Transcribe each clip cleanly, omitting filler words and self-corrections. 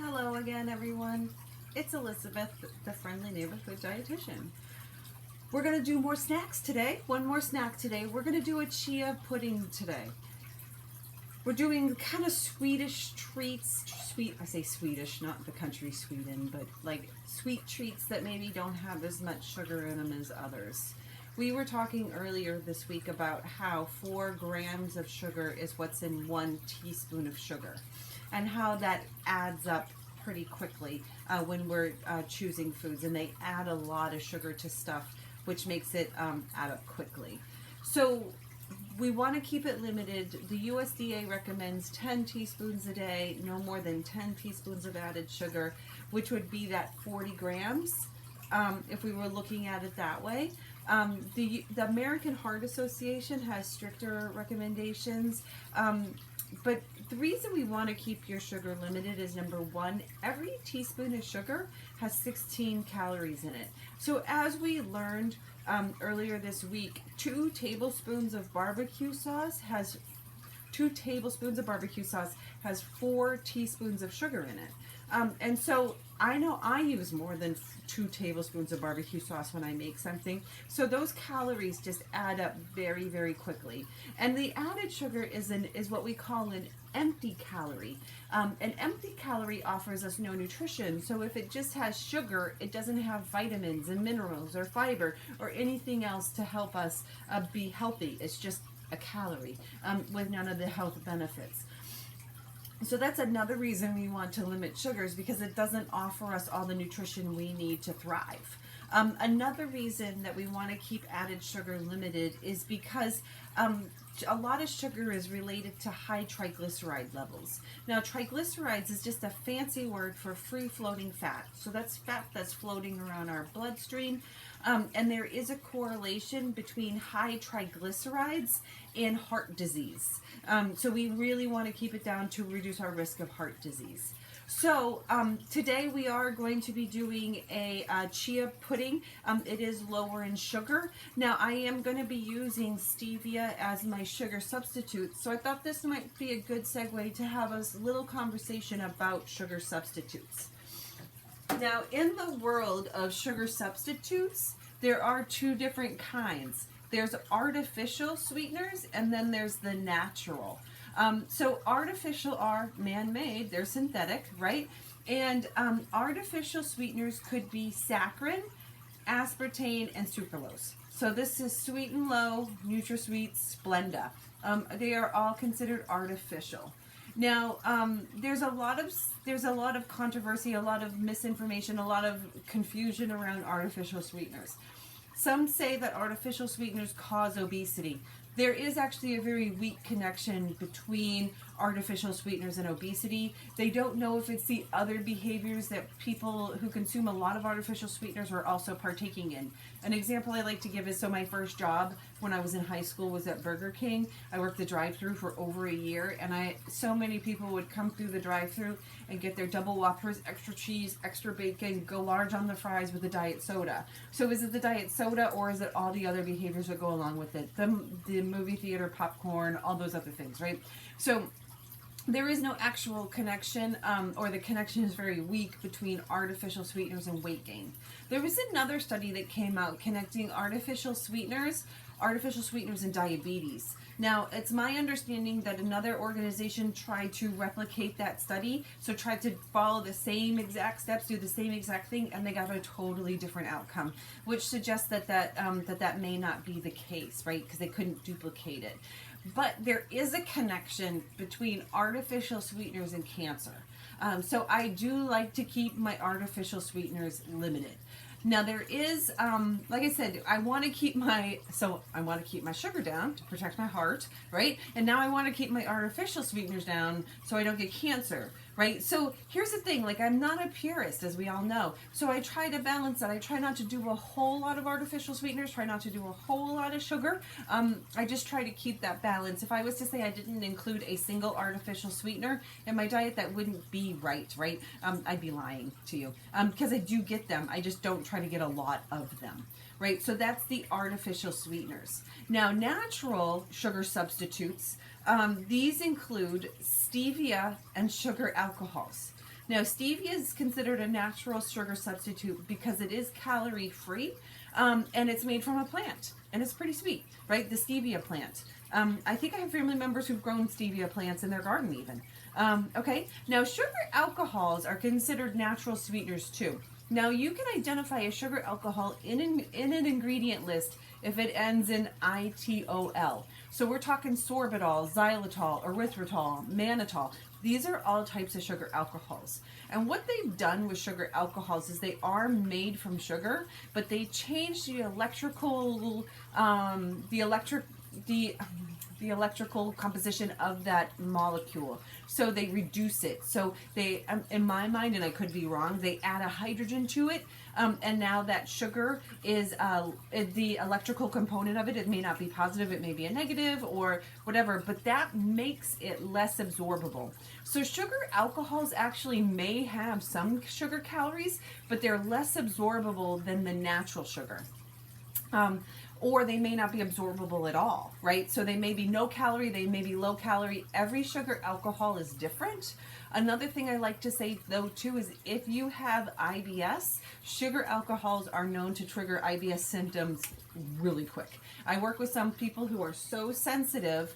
Hello again, everyone. It's Elizabeth, the friendly neighborhood dietitian. We're going to do more snacks today. One more snack today. We're going to do a chia pudding today. We're doing kind of Swedish treats. I say Swedish, not the country Sweden, but like sweet treats that maybe don't have as much sugar in them as others. We were talking earlier this week about how 4 grams of sugar is what's in 1 teaspoon of sugar, and how that adds up pretty quickly when we're choosing foods, and they add a lot of sugar to stuff, which makes it add up quickly. So we want to keep it limited. The USDA recommends 10 teaspoons a day, no more than 10 teaspoons of added sugar, which would be that 40 grams if we were looking at it that way. The American Heart Association has stricter recommendations, but the reason we want to keep your sugar limited is, number one, every teaspoon of sugar has 16 calories in it. So as we learned earlier this week, 2 tablespoons of barbecue sauce has 4 teaspoons of sugar in it. And so I know I use more than 2 tablespoons of barbecue sauce when I make something. So those calories just add up very, very quickly. And the added sugar is what we call an empty calorie. An empty calorie offers us no nutrition. So if it just has sugar, it doesn't have vitamins and minerals or fiber or anything else to help us be healthy. It's just a calorie with none of the health benefits. So that's another reason we want to limit sugars, because it doesn't offer us all the nutrition we need to thrive. Another reason that we want to keep added sugar limited is because a lot of sugar is related to high triglyceride levels. Now, triglycerides is just a fancy word for free-floating fat. So that's fat that's floating around our bloodstream. And there is a correlation between high triglycerides and heart disease. So we really want to keep it down to reduce our risk of heart disease. So today we are going to be doing a chia pudding. It is lower in sugar. Now I am going to be using stevia as my sugar substitute. So I thought this might be a good segue to have a little conversation about sugar substitutes. Now, in the world of sugar substitutes, there are 2 different kinds. There's artificial sweeteners, and then there's the natural. So artificial are man-made, they're synthetic, right? And artificial sweeteners could be saccharin, aspartame, and sucralose. So this is Sweet and Low, NutraSweet, Splenda. They are all considered artificial. Now, there's a lot of controversy, a lot of misinformation, a lot of confusion around artificial sweeteners. Some say that artificial sweeteners cause obesity. There is actually a very weak connection between artificial sweeteners and obesity. They don't know if it's the other behaviors that people who consume a lot of artificial sweeteners are also partaking in. An example I like to give is, so my first job when I was in high school was at Burger King. I worked the drive-thru for over a year, and so many people would come through the drive-thru and get their double Whoppers, extra cheese, extra bacon, go large on the fries with a diet soda. So is it the diet soda, or is it all the other behaviors that go along with it? The movie theater popcorn, all those other things, right? So there is no actual connection, or the connection is very weak, between artificial sweeteners and weight gain. There was another study that came out connecting artificial sweeteners and diabetes. Now, it's my understanding that another organization tried to replicate that study, so tried to follow the same exact steps, do the same exact thing, and they got a totally different outcome, which suggests that may not be the case, right? Because they couldn't duplicate it. But there is a connection between artificial sweeteners and cancer. So I do like to keep my artificial sweeteners limited. Now there is, like I said, I want to keep my sugar down to protect my heart, right? And now I want to keep my artificial sweeteners down so I don't get cancer, right? So here's the thing, like, I'm not a purist, as we all know. So I try to balance that. I try not to do a whole lot of artificial sweeteners, try not to do a whole lot of sugar. I just try to keep that balance. If I was to say I didn't include a single artificial sweetener in my diet, that wouldn't be right? I'd be lying to you, because I do get them. I just don't try to get a lot of them, right? So that's the artificial sweeteners. Now, natural sugar substitutes, these include stevia and sugar alcohols. Now, stevia is considered a natural sugar substitute because it is calorie free, and it's made from a plant, and it's pretty sweet, right? The stevia plant. I think I have family members who've grown stevia plants in their garden even. Okay, now sugar alcohols are considered natural sweeteners too. Now you can identify a sugar alcohol in an ingredient list if it ends in ITOL. So we're talking sorbitol, xylitol, erythritol, mannitol. These are all types of sugar alcohols. And what they've done with sugar alcohols is they are made from sugar, but they change the electrical composition of that molecule. So they reduce it. So they, in my mind, and I could be wrong, they add a hydrogen to it. And now that sugar is the electrical component of it. It may not be positive, it may be a negative or whatever, but that makes it less absorbable. So sugar alcohols actually may have some sugar calories, but they're less absorbable than the natural sugar. Or they may not be absorbable at all, right? So they may be no calorie, they may be low calorie. Every sugar alcohol is different. Another thing I like to say though too is if you have IBS, sugar alcohols are known to trigger IBS symptoms really quick. I work with some people who are so sensitive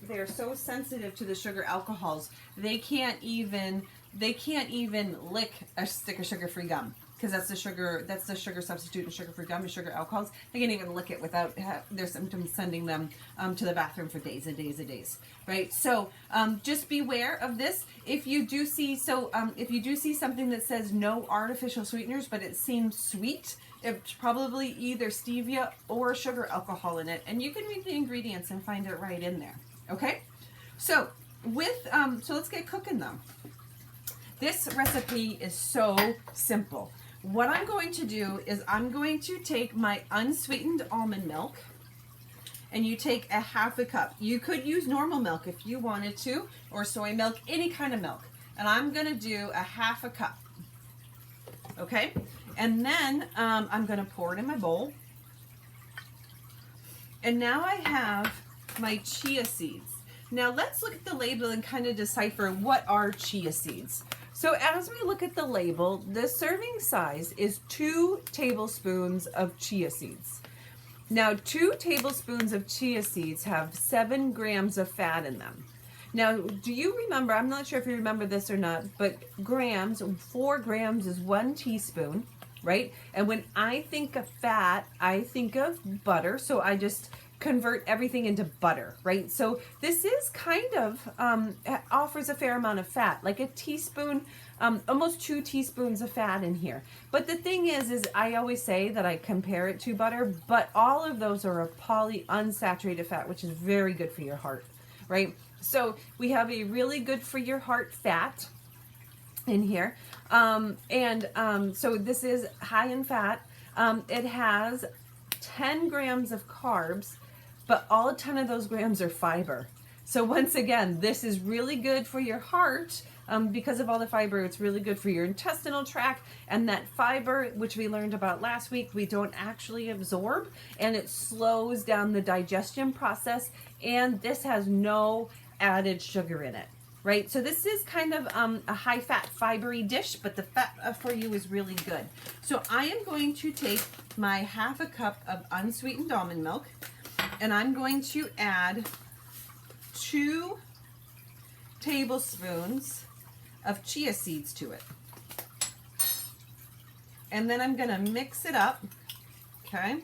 they're so sensitive to the sugar alcohols, they can't even lick a stick of sugar-free gum. Because that's the sugar substitute in sugar-free gum and sugar alcohols. They can't even lick it without their symptoms sending them to the bathroom for days and days and days, right? So just beware of this. If you do see something that says no artificial sweeteners, but it seems sweet, it's probably either stevia or sugar alcohol in it, and you can read the ingredients and find it right in there. Okay, so so let's get cooking them. This recipe is so simple. What I'm going to do is I'm going to take my unsweetened almond milk, and you take a half a cup. You could use normal milk if you wanted to, or soy milk, any kind of milk. And I'm gonna do a half a cup, okay? And then I'm gonna pour it in my bowl. And now I have my chia seeds. Now let's look at the label and kind of decipher what are chia seeds. So as we look at the label, the serving size is 2 tablespoons of chia seeds. Now 2 tablespoons of chia seeds have 7 grams of fat in them. Now, do you remember, I'm not sure if you remember this or not, but grams, 4 grams is 1 teaspoon, right? And when I think of fat, I think of butter, so I just convert everything into butter, right? So this is kind of offers a fair amount of fat, like a teaspoon, almost 2 teaspoons of fat in here. But the thing is I always say that I compare it to butter, but all of those are a polyunsaturated fat, which is very good for your heart, right? So we have a really good for your heart fat in here. So this is high in fat. It has 10 grams of carbs, but all 10 of those grams are fiber. So once again, this is really good for your heart because of all the fiber. It's really good for your intestinal tract, and that fiber, which we learned about last week, we don't actually absorb, and it slows down the digestion process, and this has no added sugar in it, right? So this is kind of a high-fat, fibery dish, but the fat for you is really good. So I am going to take my half a cup of unsweetened almond milk, and I'm going to add 2 tablespoons of chia seeds to it. And then I'm going to mix it up, okay?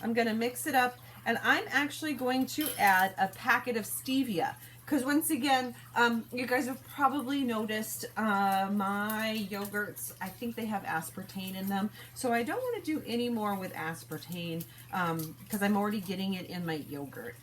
I'm going to mix it up, and I'm actually going to add a packet of stevia. Because once again, you guys have probably noticed my yogurts, I think they have aspartame in them. So I don't want to do any more with aspartame because I'm already getting it in my yogurt.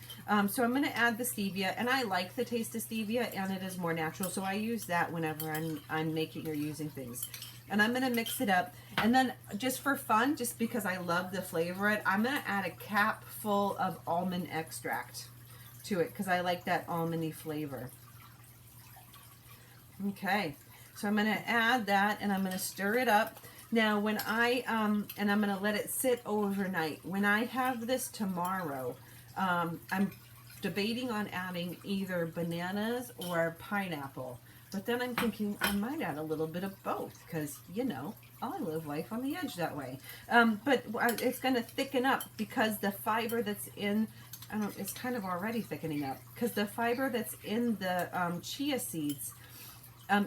So I'm going to add the stevia, and I like the taste of stevia, and it is more natural. So I use that whenever I'm making or using things. And I'm going to mix it up. And then just for fun, just because I love the flavor of it, I'm going to add a cap full of almond extract to it because I like that almondy flavor. Okay, so I'm going to add that, and I'm going to stir it up. Now when and I'm going to let it sit overnight. When I have this tomorrow, I'm debating on adding either bananas or pineapple. But then I'm thinking I might add a little bit of both because, you know, I live life on the edge that way. But it's going to thicken up because the fiber that's in, it's kind of already thickening up because the fiber that's in the chia seeds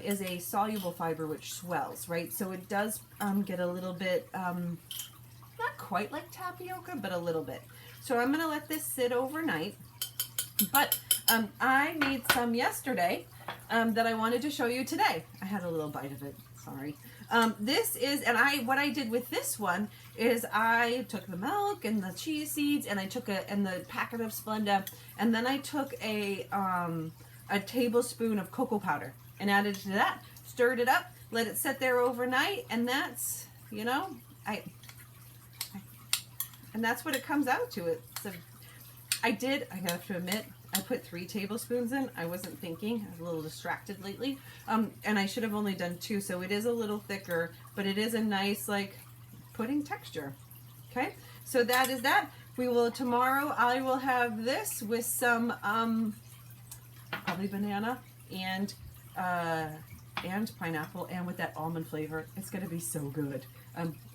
is a soluble fiber which swells, right? So it does get a little bit, not quite like tapioca, but a little bit. So I'm going to let this sit overnight. But I made some yesterday that I wanted to show you today. I had a little bite of it, sorry. This is, and what I did with this one is I took the milk and the chia seeds and I took and the packet of Splenda, and then I took a tablespoon of cocoa powder and added it to that, stirred it up, let it sit there overnight, and that's, you know, and that's what it comes out to. I have to admit, I put 3 tablespoons in. I wasn't thinking. I was a little distracted lately. And I should have only done 2, so it is a little thicker, but it is a nice, like, pudding texture. Okay? So that is that. Tomorrow I will have this with some, probably banana and pineapple, and with that almond flavor. It's going to be so good.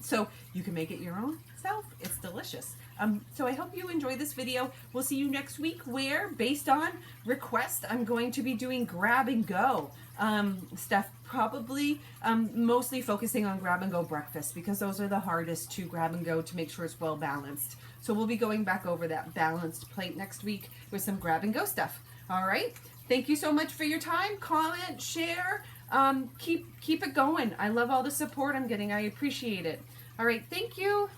So you can make it your own self. It's delicious. So I hope you enjoy this video. We'll see you next week where, based on request, I'm going to be doing grab and go stuff, probably mostly focusing on grab and go breakfast because those are the hardest to grab and go to make sure it's well balanced. So we'll be going back over that balanced plate next week with some grab and go stuff. All right. Thank you so much for your time. Comment, share, keep it going. I love all the support I'm getting. I appreciate it. All right. Thank you.